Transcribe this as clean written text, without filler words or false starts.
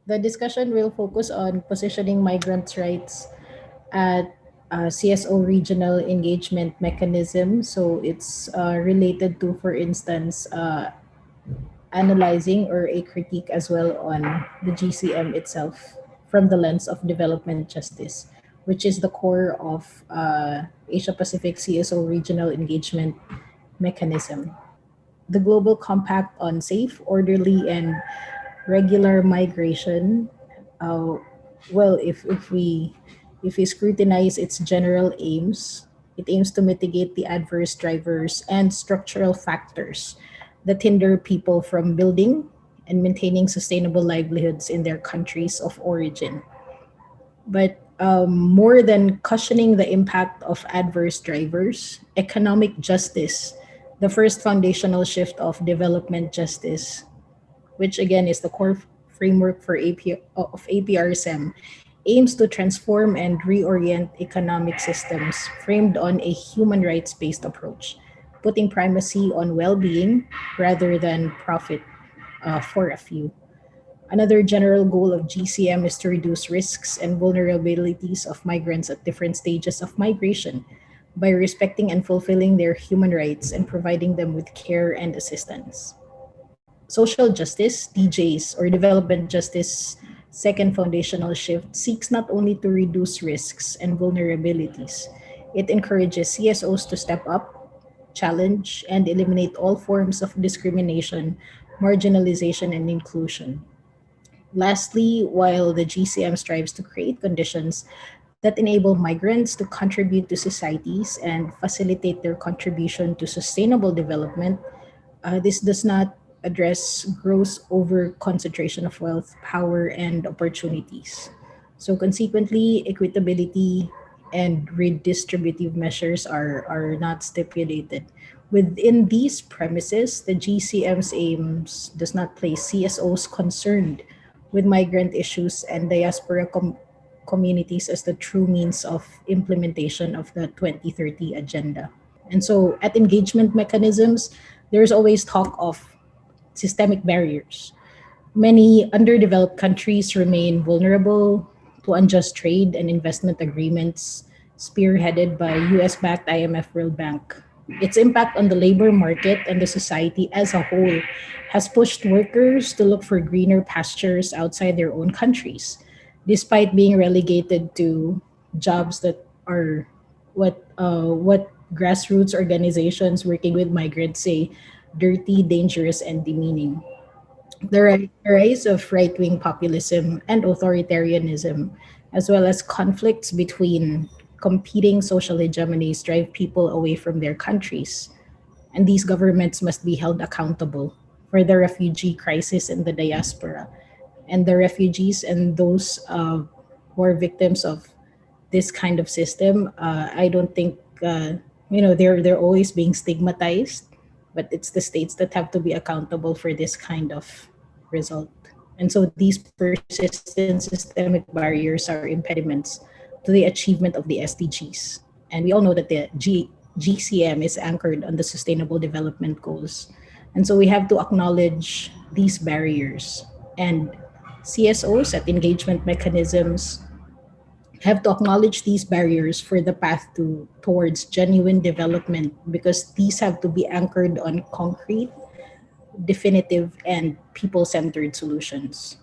The discussion will focus on positioning migrants' rights at CSO regional engagement mechanism. So it's related to, for instance, analyzing or a critique as well on the GCM itself from the lens of development justice, which is the core of Asia Pacific CSO regional engagement mechanism. The Global Compact on Safe, Orderly, and Regular Migration. Uh, well, if we scrutinize its general aims, it aims to mitigate the adverse drivers and structural factors that hinder people from building and maintaining sustainable livelihoods in their countries of origin. But more than cushioning the impact of adverse drivers, economic justice, the first foundational shift of development justice, which again is the core framework for of APRCEM, aims to transform and reorient economic systems framed on a human rights based approach, putting primacy on well being rather than profit for a few. Another general goal of GCM is to reduce risks and vulnerabilities of migrants at different stages of migration by respecting and fulfilling their human rights and providing them with care and assistance. Social justice, DJs, or development justice second foundational shift seeks not only to reduce risks and vulnerabilities, it encourages CSOs to step up, challenge, and eliminate all forms of discrimination, marginalization, and inclusion. Lastly, while the GCM strives to create conditions that enable migrants to contribute to societies and facilitate their contribution to sustainable development, this does not address gross over concentration of wealth, power, and opportunities. So, consequently, equitability and redistributive measures are not stipulated. Within these premises, the GCM's aims does not place CSOs concerned with migrant issues and diaspora communities as the true means of implementation of the 2030 agenda. And so at engagement mechanisms, there's always talk of systemic barriers. Many underdeveloped countries remain vulnerable to unjust trade and investment agreements spearheaded by US backed IMF World Bank. Its impact on the labor market and the society as a whole has pushed workers to look for greener pastures outside their own countries, despite being relegated to jobs that are what grassroots organizations working with migrants say dirty, dangerous, and demeaning. The rise of right wing populism and authoritarianism, as well as conflicts between competing social hegemonies, drive people away from their countries. And these governments must be held accountable for the refugee crisis in the diaspora. And the refugees and those who are victims of this kind of system, I don't think they're always being stigmatized, but it's the states that have to be accountable for this kind of result. And so these persistent systemic barriers are impediments to the achievement of the SDGs. And we all know that the GCM is anchored on the Sustainable Development Goals. And so we have to acknowledge these barriers. And CSOs at engagement mechanisms have to acknowledge these barriers for the path towards genuine development because these have to be anchored on concrete, definitive, and people-centered solutions.